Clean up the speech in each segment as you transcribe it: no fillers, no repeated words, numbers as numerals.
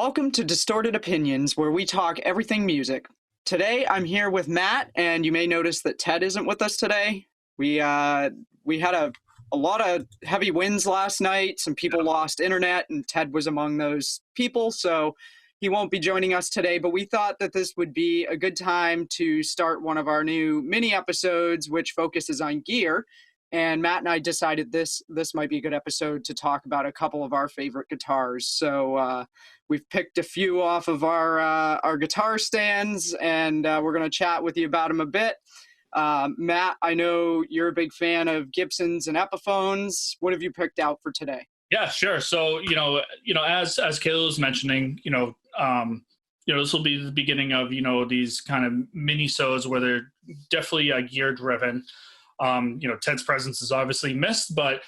Welcome to Distorted Opinions, where we talk everything music. Today, I'm here with Matt, and you may notice that Ted isn't with us today. We had a lot of heavy winds last night. Some people lost internet, and Ted was among those people, so he won't be joining us today. But we thought that this would be a good time to start one of our new mini episodes, which focuses on gear. And Matt and I decided this might be a good episode to talk about a couple of our favorite guitars. So we've picked a few off of our guitar stands, and we're going to chat with you about them a bit. Matt, I know you're a big fan of Gibsons and Epiphones. What have you picked out for today? Yeah, sure. So as Kayla was mentioning, this will be the beginning of these kind of mini-sodes where they're definitely gear driven. Ted's presence is obviously missed, but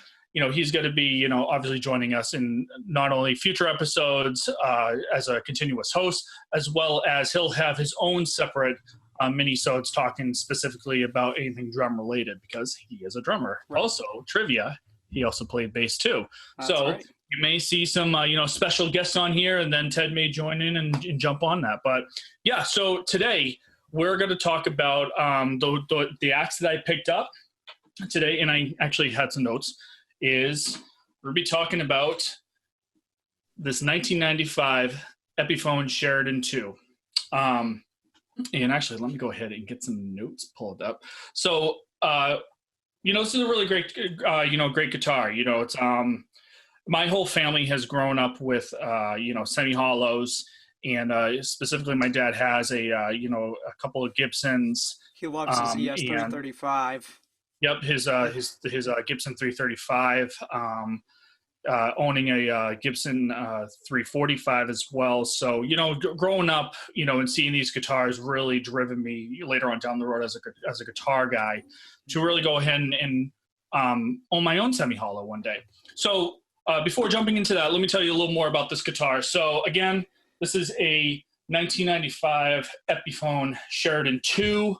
he's going to be obviously joining us in not only future episodes as a continuous host, as well as he'll have his own separate mini-sodes talking specifically about anything drum related, because he is a drummer. Right. Also, trivia, he also played bass too. That's so right. You may see some special guests on here, and then Ted may join in and jump on that. But yeah, so today we're going to talk about the acts that I picked up today, and I actually had some notes, is we'll be talking about this 1995 Epiphone Sheraton 2. And actually, let me go ahead and get some notes pulled up. So, this is a really great, great guitar. It's my whole family has grown up with, semi-hollows. And specifically, my dad has a couple of Gibsons. He loves his ES 335. Yep, his Gibson 335. Owning a Gibson 345 as well. So growing up, and seeing these guitars really driven me later on down the road as a guitar guy to really go ahead and own my own semi-hollow one day. So before jumping into that, let me tell you a little more about this guitar. So again, this is a 1995 Epiphone Sheraton 2.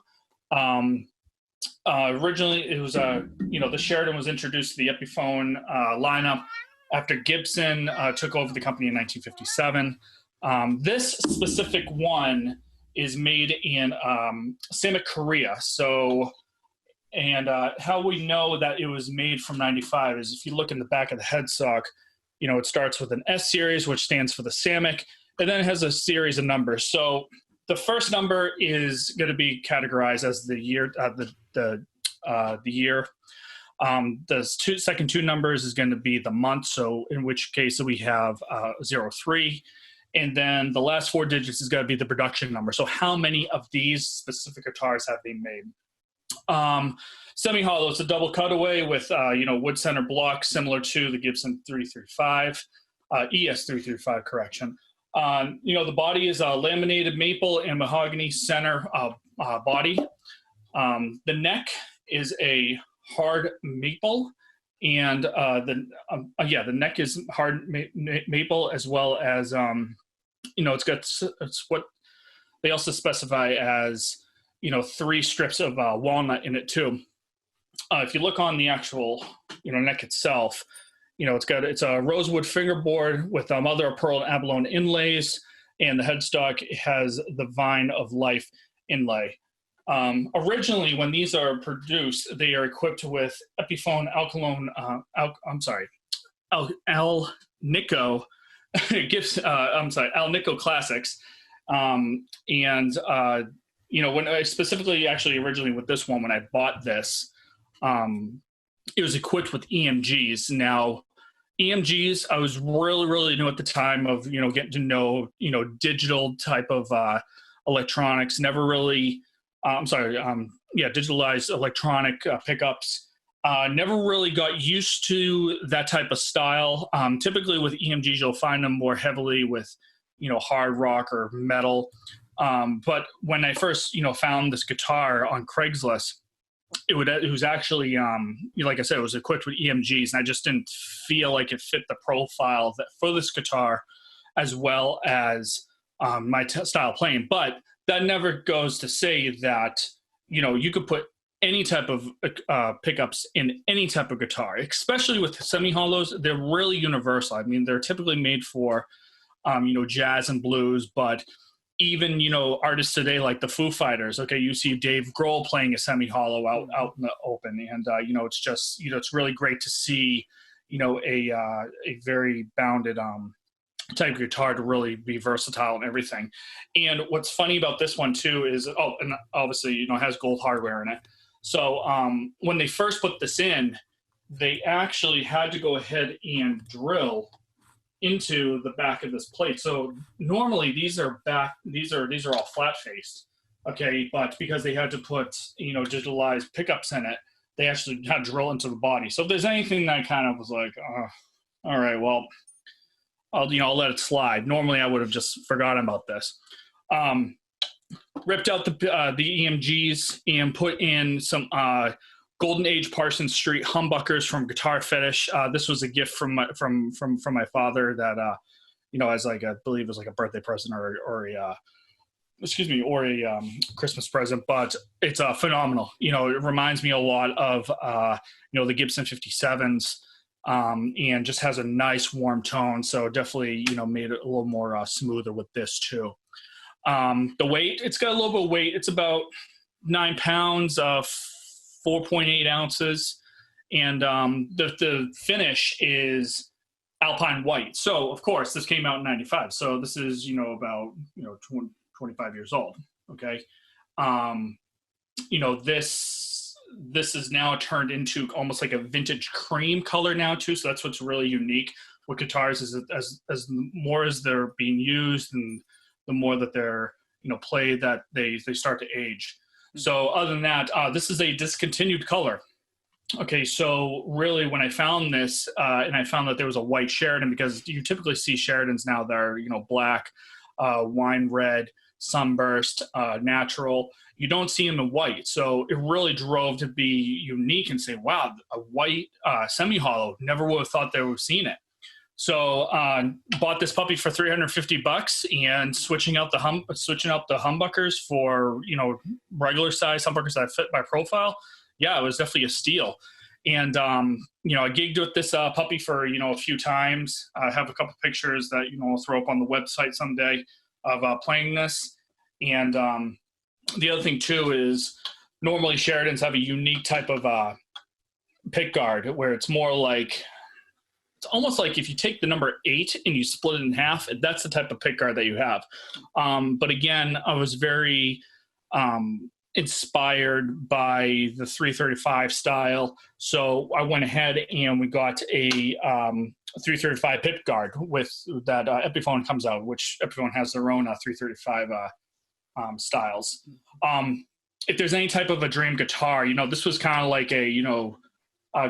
Originally, it was the Sheraton was introduced to the Epiphone lineup after Gibson took over the company in 1957. This specific one is made in Samet, Korea. So, and how we know that it was made from 95 is if you look in the back of the headstock, it starts with an S series, which stands for the Samet. And then it has a series of numbers. So the first number is going to be categorized as the year. The year. The second two numbers is going to be the month. So in which case we have 03. And then the last four digits is going to be the production number. So how many of these specific guitars have they made? Semi-hollow, it's a double cutaway with wood center block similar to the Gibson 335, ES 335 correction. The body is a laminated maple and mahogany center body. The neck is a hard maple, and the neck is hard maple, as well as it's what they also specify as 3 strips of walnut in it too. If you look on the actual neck itself, it's a rosewood fingerboard with mother of pearl and abalone inlays, and the headstock has the vine of life inlay. Originally, when these are produced, they are equipped with Epiphone Alnico Alnico Classics. When I specifically, actually originally with this one, when I bought this, it was equipped with EMGs. Now, EMGs, I was really, really new at the time of, getting to know, digital type of electronics, never really, digitalized electronic pickups. Never really got used to that type of style. Typically with EMGs, you'll find them more heavily with, hard rock or metal. But when I first, found this guitar on Craigslist, it was actually, like I said, it was equipped with EMGs, and I just didn't feel like it fit the profile for this guitar as well as my style of playing. But that never goes to say that, you could put any type of pickups in any type of guitar, especially with semi-hollows. They're really universal. I mean, they're typically made for jazz and blues, but even, artists today like the Foo Fighters, okay, you see Dave Grohl playing a semi-hollow out in the open. And, it's just, it's really great to see, a very bounded type of guitar to really be versatile and everything. And what's funny about this one too is, and obviously, it has gold hardware in it. So when they first put this in, they actually had to go ahead and drill into the back of this plate. So normally these are all flat faced, okay, but because they had to put digitalized pickups in it, they actually had to drill into the body. So if there's anything that kind of was like, all right, well, I'll let it slide. Normally I would have just forgotten about this. Ripped out the EMGs and put in some Golden Age Parsons Street humbuckers from Guitar Fetish. This was a gift from my father that as like I believe it was like a birthday present or a Christmas present. But it's phenomenal. It reminds me a lot of the Gibson 57s, and just has a nice warm tone. So definitely made it a little more smoother with this too. The weight, it's got a little bit of weight. It's about 9 pounds, 4.8 ounces. And the finish is Alpine white. So, of course, this came out in 95. So this is, about, 25 years old. Okay. This is now turned into almost like a vintage cream color now too. So that's what's really unique with guitars is that as more as they're being used and the more that they're, played, that they start to age. So other than that, this is a discontinued color. Okay, so really when I found this, and I found that there was a white Sheraton, because you typically see Sheratons now that are, black, wine red, sunburst, natural. You don't see them in white. So it really drove to be unique and say, wow, a white semi-hollow, never would have thought they would have seen it. So bought this puppy for $350 and switching out the humbuckers for, regular size humbuckers that fit my profile. Yeah, it was definitely a steal. And, I gigged with this puppy for, a few times. I have a couple pictures that, I'll throw up on the website someday of playing this. And the other thing too is normally Sheratons have a unique type of pick guard where it's more like, it's almost like if you take the number 8 and you split it in half, that's the type of pick guard that you have. But again, I was very inspired by the 335 style. So I went ahead and we got a 335 pick guard with that Epiphone comes out, which Epiphone has their own 335 styles. If there's any type of a dream guitar, this was kind of like a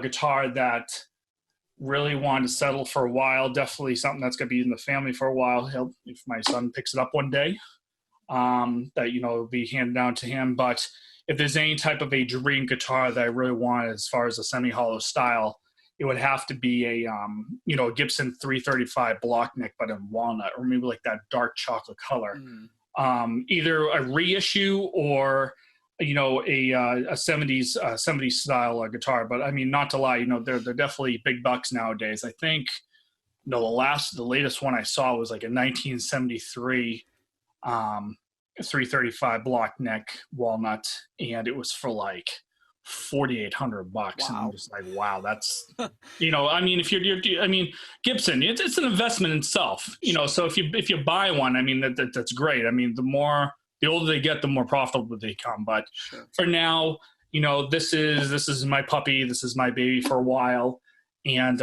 guitar that really wanted to settle for a while. Definitely something that's going to be in the family for a while. If my son picks it up one day, that, it'll be handed down to him. But if there's any type of a dream guitar that I really want as far as a semi-hollow style, it would have to be a Gibson 335 block neck, but in walnut, or maybe like that dark chocolate color. Either a reissue or a 70s style guitar. But I mean, not to lie, they're definitely big bucks nowadays. I think the latest one I saw was like a 1973 335 block neck walnut, and it was for like $4,800. Wow. And I'm just like, wow, that's I mean, if you're Gibson, it's an investment in itself, so if you buy one, I mean, that's great. I mean, the older they get, the more profitable they become. But for now, this is my puppy. This is my baby for a while. And,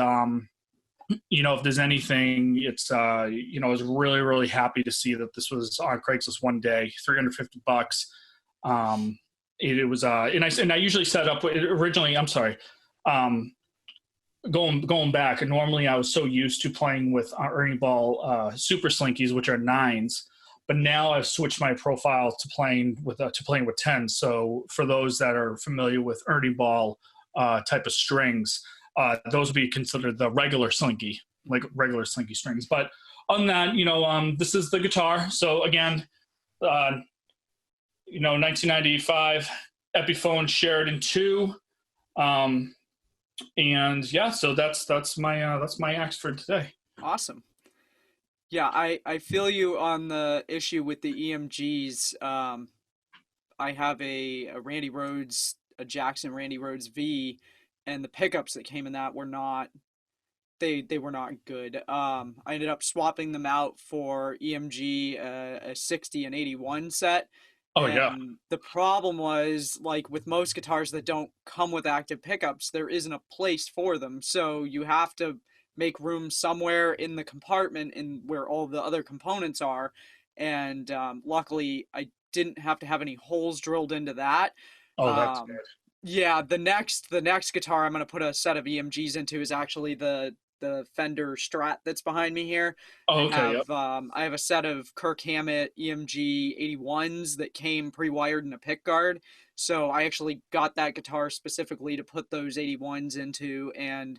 if there's anything, it's, I was really, really happy to see that this was on Craigslist one day, $350. It was, and I usually set up originally, I'm sorry, going back, and normally I was so used to playing with Ernie Ball Super Slinkies, which are 9s. But now I've switched my profile to playing with 10s. So for those that are familiar with Ernie Ball type of strings, those would be considered the regular Slinky, like regular Slinky strings. But on that, this is the guitar. So again, 1995 Epiphone Sheraton 2, and yeah, so that's my axe for today. Awesome. Yeah, I feel you on the issue with the EMGs. I have a Randy Rhodes, a Jackson Randy Rhodes V, and the pickups that came in that were not they were not good. I ended up swapping them out for EMG, a 60 and 81 set. Oh yeah. And the problem was, like with most guitars that don't come with active pickups, there isn't a place for them. So you have to make room somewhere in the compartment in where all the other components are. And luckily, I didn't have to have any holes drilled into that. Oh, that's Um, yeah, the next guitar I'm gonna put a set of EMGs into is actually the Fender Strat that's behind me here. I Oh, okay. Yep. have I have a set of Kirk Hammett EMG 81s that came pre-wired in a pick guard. So I actually got that guitar specifically to put those 81s into, and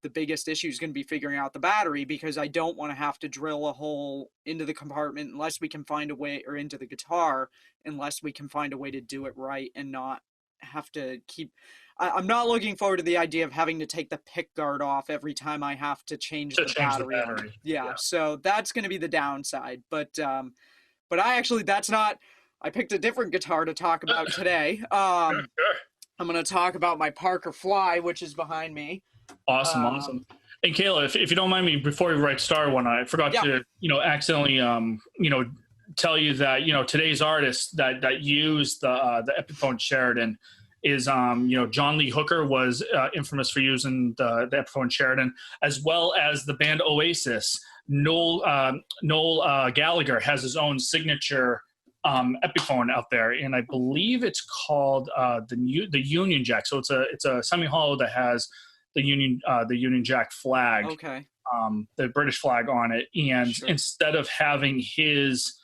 the biggest issue is going to be figuring out the battery because I don't want to have to drill a hole into the compartment unless we can find a way, or into the guitar, unless we can find a way to do it right and not have to keep. I'm not looking forward to the idea of having to take the pick guard off every time I have to change To the change the battery on it. battery. Yeah, Yeah. so that's going to be the downside. But I actually, that's not. I picked a different guitar to talk about today. Sure, sure. I'm going to talk about my Parker Fly, which is behind me. Awesome, awesome. Um, And Kayla, if you don't mind me, before we write star one, I forgot yeah. to, accidentally, tell you that, today's artist that used the Epiphone Sheraton is, John Lee Hooker was infamous for using the Epiphone Sheraton, as well as the band Oasis. Noel Gallagher has his own signature Epiphone out there, and I believe it's called the Union Jack. So it's a semi hollow that has the Union Jack flag, Okay. the British flag on it, and Sure. instead of having his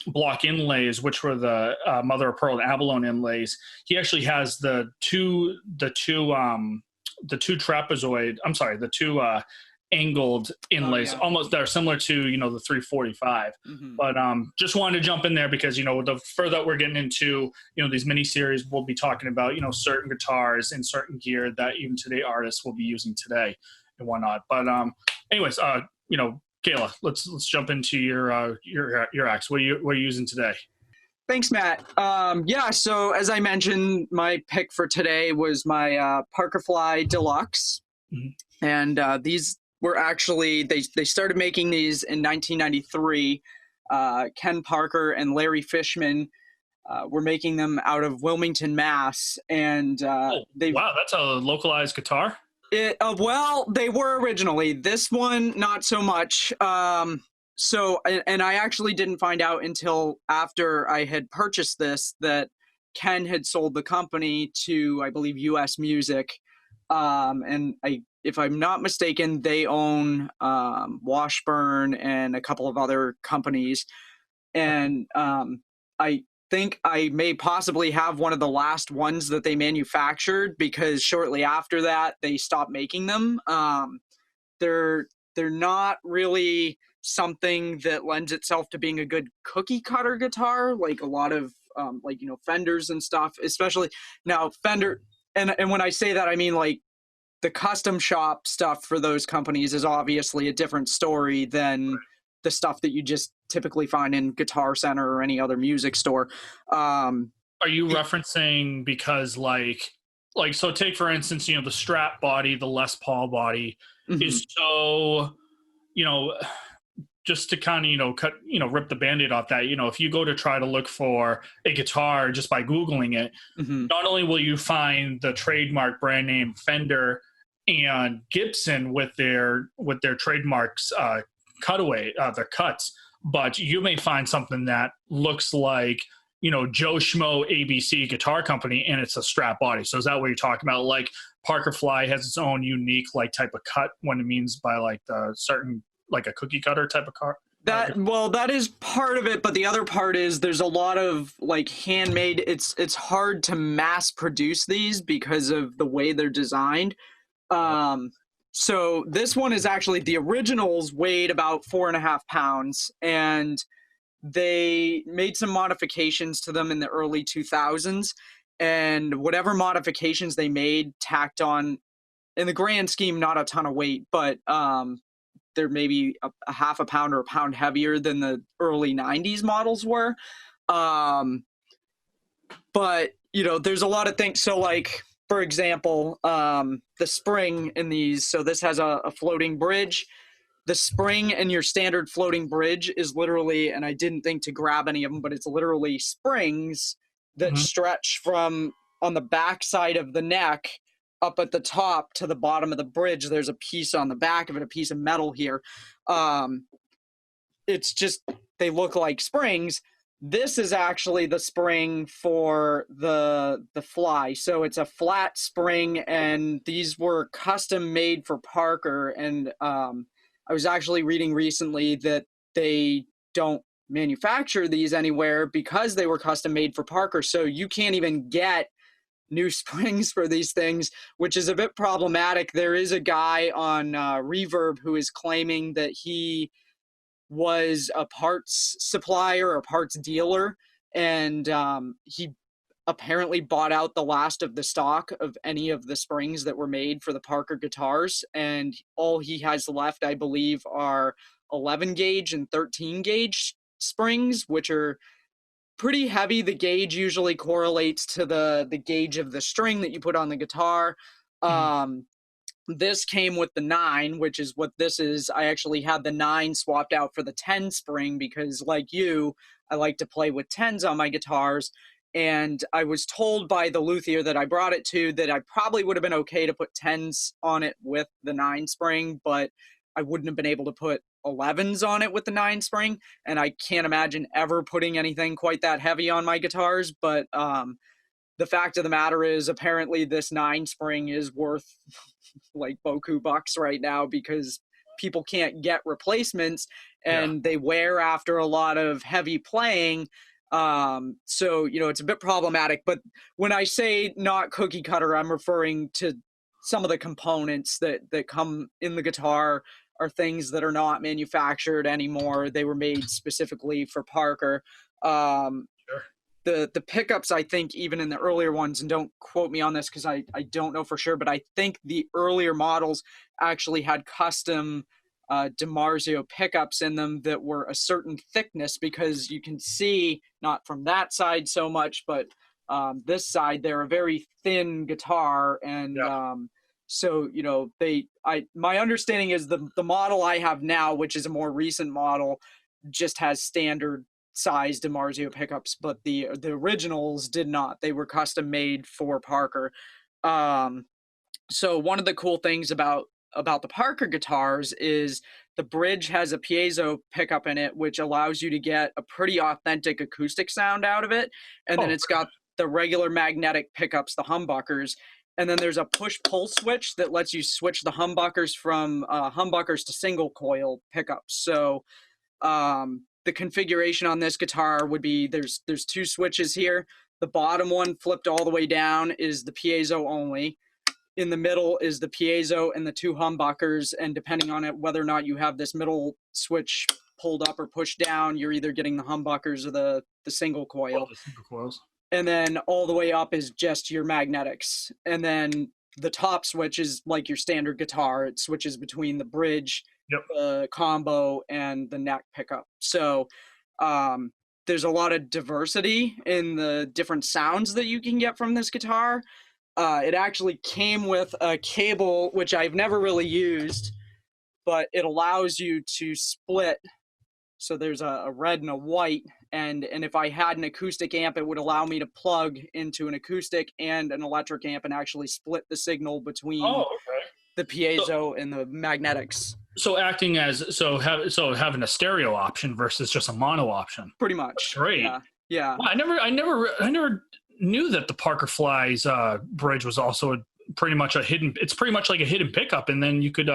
block inlays, which were the mother of pearl and abalone inlays, he actually has the two trapezoid. I'm sorry, the two angled inlays, Yeah. almost that are similar to the 345. Hmm. But just wanted to jump in there because the further we're getting into these mini series, we'll be talking about certain guitars and certain gear that even today artists will be using today and whatnot. But anyways, Kayla, let's jump into your axe. What are you using today? Thanks, Matt. Yeah, so as I mentioned, my pick for today was my Parker Fly Deluxe. Mm-hmm. And these were actually, they started making these in 1993. Ken Parker and Larry Fishman were making them out of Wilmington, Mass. And Oh, wow, that's a localized guitar. well, they were originally. This one, not so much. And I actually didn't find out until after I had purchased this that Ken had sold the company to, I believe, U.S. Music. And if I'm not mistaken, they own Washburn and a couple of other companies. And I think I may possibly have one of the last ones that they manufactured because shortly after that they stopped making them. They're not really something that lends itself to being a good cookie cutter guitar, like a lot of Fenders and stuff, especially now Fender. And when I say that, I mean like the custom shop stuff for those companies is obviously a different story than the stuff that you just typically find in Guitar Center or any other music store. Are you referencing because so take for instance, the Strat body, the Les Paul body is so, just to kind of, cut, rip the Band-Aid off that, if you go to try to look for a guitar just by Googling it, not only will you find the trademark brand name Fender and Gibson with their trademarks, cutaway, their cuts, but you may find something that looks like, Joe Schmo ABC guitar company, and it's a Strat body. So is that what you're talking about? Like Parker Fly has its own unique type of cut when it means by the certain, like a cookie cutter type of car? That is part of it, but the other part is there's a lot of handmade. It's hard to mass produce these because of the way they're designed. So this one is actually, the originals weighed about 4.5 pounds, and they made some modifications to them in the early 2000s, and whatever modifications they made tacked on, in the grand scheme, not a ton of weight, but they're maybe a half a pound or a pound heavier than the early 90s models were. But there's a lot of things. So like, for example, the spring in these, so this has a floating bridge. The spring in your standard floating bridge is literally, and I didn't think to grab any of them, but it's literally springs that stretch from on the back side of the neck up at the top to the bottom of the bridge. There's a piece on the back of it, a piece of metal here. It's just, they look like springs. This is actually the spring for the Fly. So it's a flat spring, and these were custom made for Parker. And I was actually reading recently that they don't manufacture these anywhere because they were custom made for Parker. So you can't even get new springs for these things, which is a bit problematic. There is a guy on Reverb who is claiming that he was a parts supplier, a parts dealer, and he apparently bought out the last of the stock of any of the springs that were made for the Parker guitars, and all he has left, I believe, are 11 gauge and 13 gauge springs, which are pretty heavy. The gauge usually correlates to the gauge of the string that you put on the guitar. This came with the 9, which is what this is. I actually had the 9 swapped out for the 10 spring because, like you, I like to play with 10s on my guitars. And I was told by the luthier that I brought it to that I probably would have been okay to put 10s on it with the 9 spring, but I wouldn't have been able to put 11s on it with the 9 spring. And I can't imagine ever putting anything quite that heavy on my guitars. But the fact of the matter is, apparently this 9 spring is worth like boku bucks right now because people can't get replacements, and they wear after a lot of heavy playing. So it's a bit problematic. But when I say not cookie cutter, I'm referring to some of the components that come in the guitar are things that are not manufactured anymore. They were made specifically for Parker. The pickups, I think, even in the earlier ones, and don't quote me on this because I don't know for sure, but I think the earlier models actually had custom DiMarzio pickups in them that were a certain thickness, because you can see, not from that side so much, but this side, they're a very thin guitar. And so, my understanding is the model I have now, which is a more recent model, just has standard size DiMarzio pickups, but the originals did not. They were custom made for Parker. So one of the cool things about the Parker guitars is the bridge has a piezo pickup in it, which allows you to get a pretty authentic acoustic sound out of it. And then it's got the regular magnetic pickups, the humbuckers. And then there's a push-pull switch that lets you switch the humbuckers from humbuckers to single coil pickups. So the configuration on this guitar would be there's 2 switches here. The bottom one flipped all the way down is the piezo only. In the middle is the piezo and the 2 humbuckers, and depending on it, whether or not you have this middle switch pulled up or pushed down, you're either getting the humbuckers or the single coil. The single coils. And then all the way up is just your magnetics. And then the top switch is like your standard guitar. It switches between the bridge, the combo, and the neck pickup. So there's a lot of diversity in the different sounds that you can get from this guitar. It actually came with a cable, which I've never really used, but it allows you to split. So there's a red and a white, and if I had an acoustic amp, it would allow me to plug into an acoustic and an electric amp and actually split the signal between the piezo and the magnetics. So acting as having a stereo option versus just a mono option. Pretty much. That's great. Yeah. Well, I never knew that the Parker Fly's bridge was also pretty much a hidden. It's pretty much like a hidden pickup, and then you could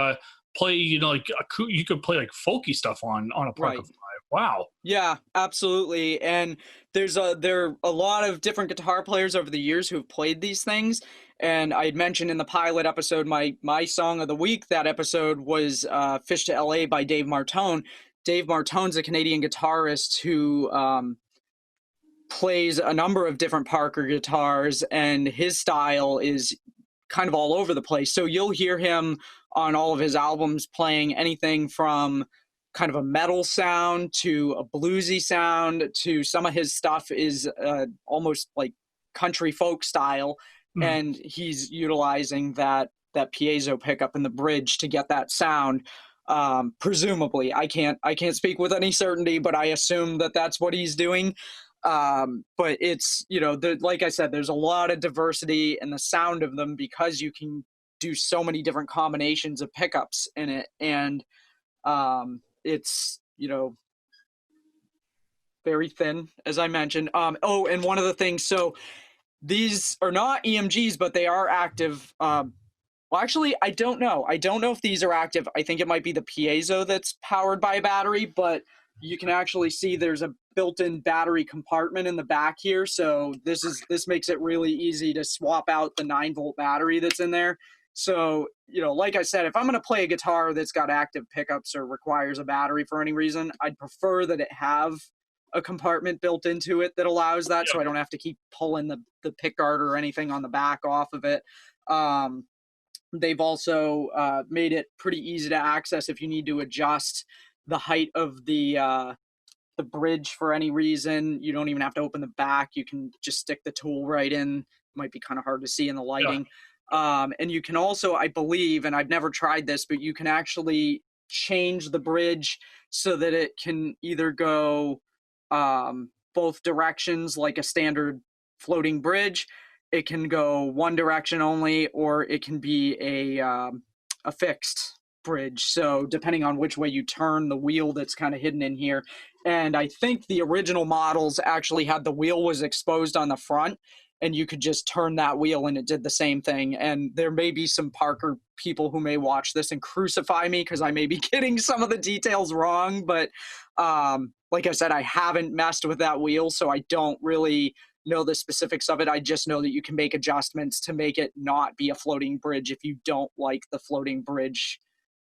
play, you could play like folky stuff on a Parker Fly. Wow. Yeah, absolutely. And there are a lot of different guitar players over the years who have played these things. And I had mentioned in the pilot episode, my song of the week, that episode was Fish to LA by Dave Martone. Dave Martone's a Canadian guitarist who plays a number of different Parker guitars, and his style is kind of all over the place. So you'll hear him on all of his albums playing anything from kind of a metal sound to a bluesy sound to some of his stuff is almost like country folk style, Mm. and he's utilizing that piezo pickup in the bridge to get that sound. Presumably, I can't speak with any certainty, but I assume that that's what he's doing. But it's, like I said, there's a lot of diversity in the sound of them because you can do so many different combinations of pickups in it, and it's very thin, as I mentioned. Oh, and one of the things, so these are not EMGs, but they are active. Well, actually, I don't know. I don't know if these are active. I think it might be the piezo that's powered by a battery, but you can actually see there's a built-in battery compartment in the back here. So this makes it really easy to swap out the 9-volt battery that's in there. So, like I said, if I'm going to play a guitar that's got active pickups or requires a battery for any reason, I'd prefer that it have a compartment built into it that allows that, so I don't have to keep pulling the pick guard or anything on the back off of it. They've also made it pretty easy to access if you need to adjust the height of the bridge for any reason. You don't even have to open the back. You can just stick the tool right in. It might be kind of hard to see in the lighting. And you can also, I believe, and I've never tried this, but you can actually change the bridge so that it can either go both directions like a standard floating bridge. It can go one direction only, or it can be a fixed bridge. So depending on which way you turn the wheel that's kind of hidden in here. And I think the original models actually had the wheel was exposed on the front, and you could just turn that wheel and it did the same thing. And there may be some Parker people who may watch this and crucify me because I may be getting some of the details wrong. But like I said, I haven't messed with that wheel, so I don't really know the specifics of it. I just know that you can make adjustments to make it not be a floating bridge if you don't like the floating bridge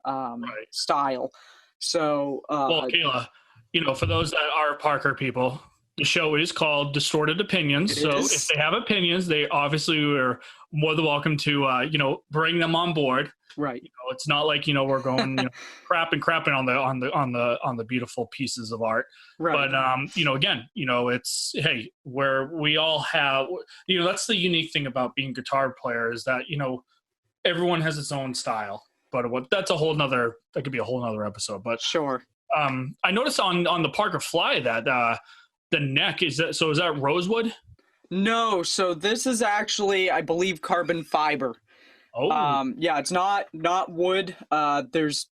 Right. style. So, Well, Kayla, for those that are Parker people, the show is called Distorted Opinions. So if they have opinions, they obviously are more than welcome to, bring them on board. Right. It's not like, we're going, crapping on the beautiful pieces of art. Right. But, again, it's, hey, where we all have, that's the unique thing about being guitar player is that, everyone has its own style. But that could be a whole nother episode. But sure. I noticed on the Parker Fly that the neck is that rosewood? No, so this is actually, I believe, carbon fiber. Oh, yeah, it's not wood. There's,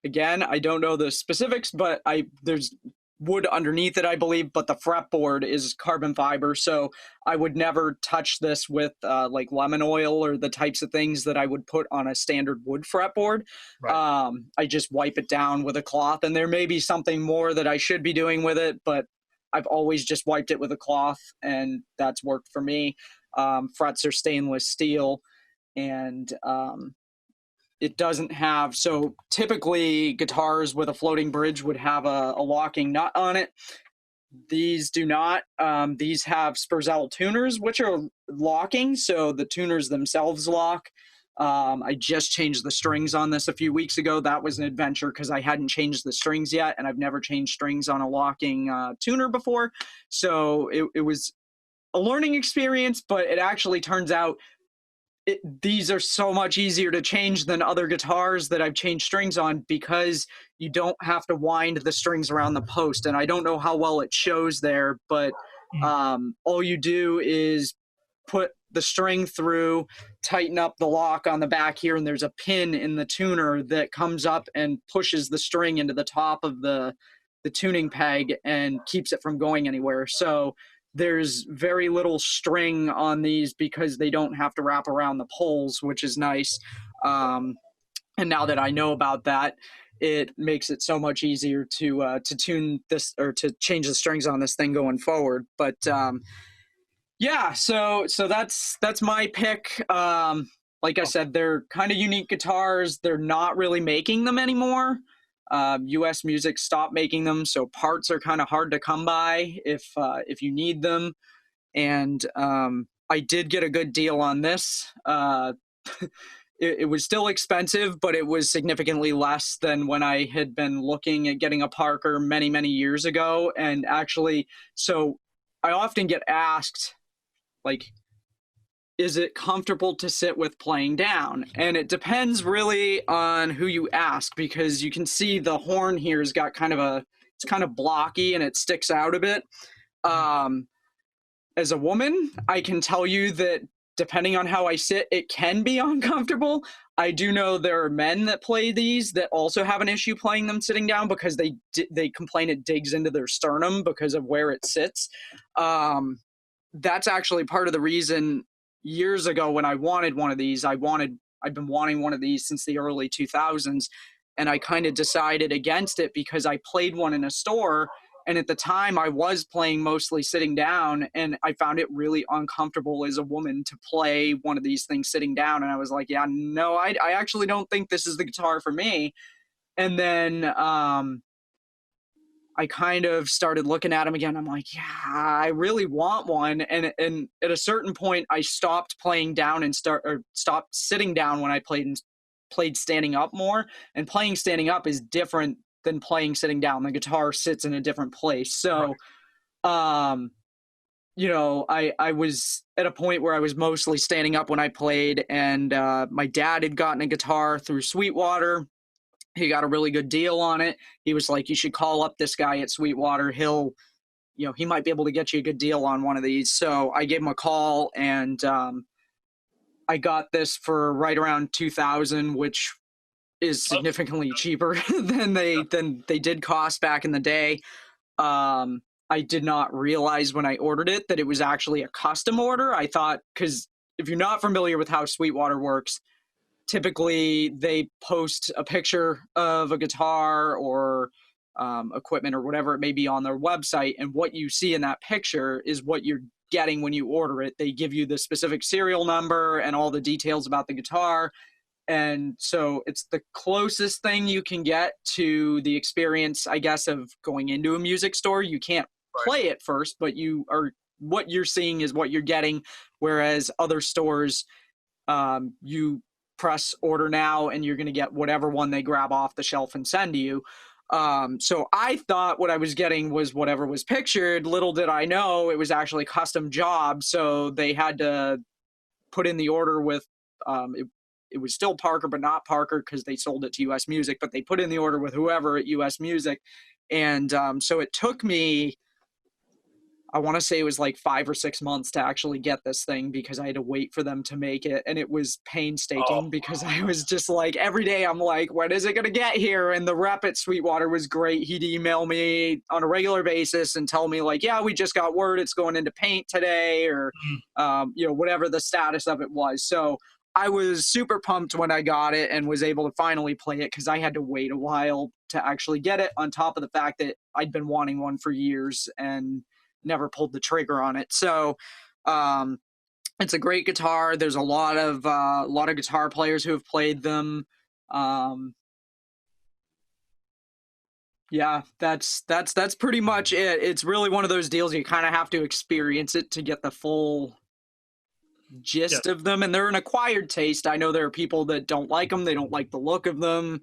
again, I don't know the specifics, but there's wood underneath it, I believe, but the fretboard is carbon fiber. So I would never touch this with like lemon oil or the types of things that I would put on a standard wood fretboard. right. I just wipe it down with a cloth, and there may be something more that I should be doing with it, but I've always just wiped it with a cloth, and that's worked for me. Frets are stainless steel, and it doesn't have, so typically guitars with a floating bridge would have a locking nut on it. These do not. These have Spurzell tuners, which are locking, so the tuners themselves lock. I just changed the strings on this a few weeks ago. That was an adventure because I hadn't changed the strings yet, and I've never changed strings on a locking tuner before. So it was a learning experience, but it actually turns out these are so much easier to change than other guitars that I've changed strings on because you don't have to wind the strings around the post. And I don't know how well it shows there, but all you do is put the string through, tighten up the lock on the back here, and there's a pin in the tuner that comes up and pushes the string into the top of the tuning peg and keeps it from going anywhere. So there's very little string on these because they don't have to wrap around the poles, which is nice. And now that I know about that, it makes it so much easier to tune this or to change the strings on this thing going forward. But yeah, so that's my pick. Like I said, they're kind of unique guitars. They're not really making them anymore. U.S. Music stopped making them, so parts are kind of hard to come by if you need them. And I did get a good deal on this it was still expensive, but it was significantly less than when I had been looking at getting a Parker many, many years ago. And actually, so I often get asked, like, is it comfortable to sit with playing down? And it depends really on who you ask, because you can see the horn here has got it's kind of blocky and it sticks out a bit. Um, as a woman, I can tell you that depending on how I sit, it can be uncomfortable. I do know there are men that play these that also have an issue playing them sitting down because they complain it digs into their sternum because of where it sits. That's actually part of the reason years ago when I wanted one of these. I've been wanting one of these since the early 2000s, and I kind of decided against it because I played one in a store, and at the time I was playing mostly sitting down, and I found it really uncomfortable as a woman to play one of these things sitting down. And I was like, yeah, no, I actually don't think this is the guitar for me. And then I kind of started looking at them again. I'm like, yeah, I really want one. And at a certain point, I stopped playing down and stopped sitting down when I played standing up more. And playing standing up is different than playing sitting down. The guitar sits in a different place. So, you know, I was at a point where I was mostly standing up when I played, and my dad had gotten a guitar through Sweetwater. He got a really good deal on it. He was like, you should call up this guy at Sweetwater. He might be able to get you a good deal on one of these. So I gave him a call, and I got this for right around $2,000, which is significantly cheaper than they did cost back in the day. I did not realize when I ordered it that it was actually a custom order. I thought, because if you're not familiar with how Sweetwater works, typically they post a picture of a guitar or equipment or whatever it may be on their website, and what you see in that picture is what you're getting when you order it. They give you the specific serial number and all the details about the guitar, and so it's the closest thing you can get to the experience, I guess, of going into a music store. You can't play it first, but what you're seeing is what you're getting, whereas other stores, you press order now and you're going to get whatever one they grab off the shelf and send to you. So I thought what I was getting was whatever was pictured. Little did I know it was actually custom job. So they had to put in the order with, it was still Parker, but not Parker because they sold it to US Music, but they put in the order with whoever at US Music. And so it took me, I want to say it was like 5 or 6 months to actually get this thing because I had to wait for them to make it. And it was painstaking because I was just like, every day I'm like, when is it going to get here? And the rep at Sweetwater was great. He'd email me on a regular basis and tell me like, yeah, we just got word it's going into paint today, or, whatever the status of it was. So I was super pumped when I got it and was able to finally play it because I had to wait a while to actually get it, on top of the fact that I'd been wanting one for years and never pulled the trigger on it. So it's a great guitar. There's a lot of guitar players who have played them. Yeah, that's pretty much it. It's really one of those deals you kind of have to experience it to get the full gist of them, and they're an acquired taste. I know there are people that don't like them. They don't like the look of them.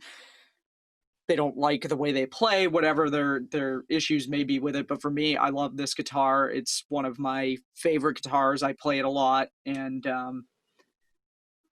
They don't like the way they play, whatever their issues may be with it. But for me, I love this guitar. It's one of my favorite guitars. I play it a lot. And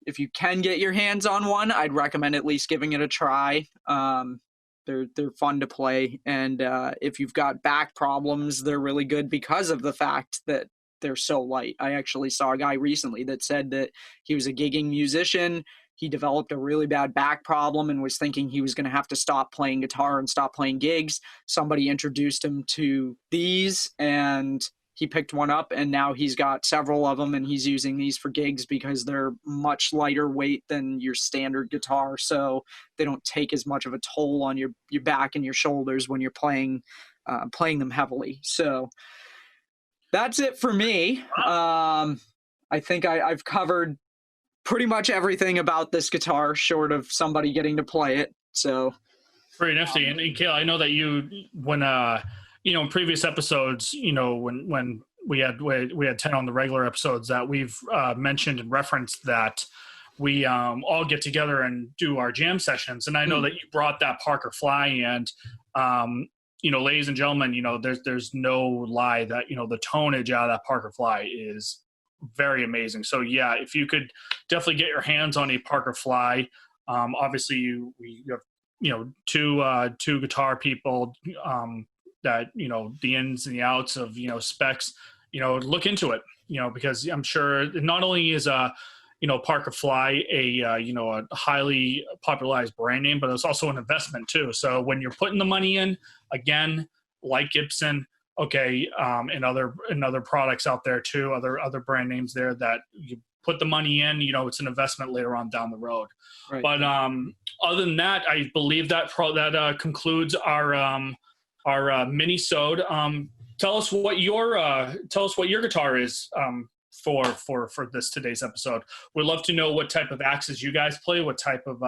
if you can get your hands on one, I'd recommend at least giving it a try. They're fun to play. And if you've got back problems, they're really good because of the fact that they're so light. I actually saw a guy recently that said that he was a gigging musician. He developed a really bad back problem and was thinking he was going to have to stop playing guitar and stop playing gigs. Somebody introduced him to these, and he picked one up, and now he's got several of them, and he's using these for gigs because they're much lighter weight than your standard guitar, so they don't take as much of a toll on your back and your shoulders when you're playing them heavily. So that's it for me. I think I've covered pretty much everything about this guitar, short of somebody getting to play it. So pretty nifty. And Kayla, I know that when in previous episodes, when we had 10 on the regular episodes, that we've mentioned and referenced that we all get together and do our jam sessions. And I know that you brought that Parker Fly, and ladies and gentlemen, there's no lie that the tonage out of that Parker Fly is very amazing. So yeah, if you could definitely get your hands on a Parker Fly, obviously we have two guitar people that the ins and the outs of specs, look into it, because I'm sure not only is Parker Fly a highly popularized brand name, but it's also an investment too. So when you're putting the money in, again, like Gibson, and other products out there too, other brand names there that you put the money in, it's an investment later on down the road. Right. But other than that, I believe that concludes our mini-sode. Tell us what your guitar is for today's episode. We'd love to know what type of axes you guys play, what type of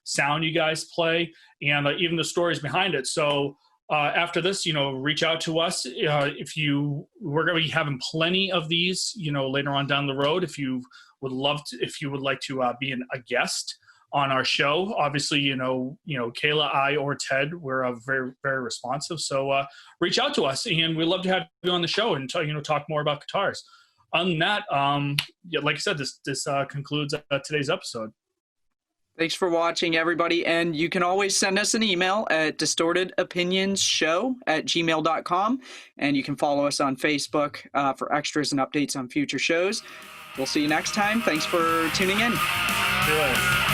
sound you guys play, and even the stories behind it. So after this, reach out to us. We're going to be having plenty of these, later on down the road. If you would like to be a guest on our show, obviously, Kayla, I, or Ted, we're very, very responsive. So reach out to us, and we'd love to have you on the show and talk more about guitars. Other than that, like I said, this concludes today's episode. Thanks for watching, everybody. And you can always send us an email at distortedopinionsshow@gmail.com. And you can follow us on Facebook for extras and updates on future shows. We'll see you next time. Thanks for tuning in. See you later.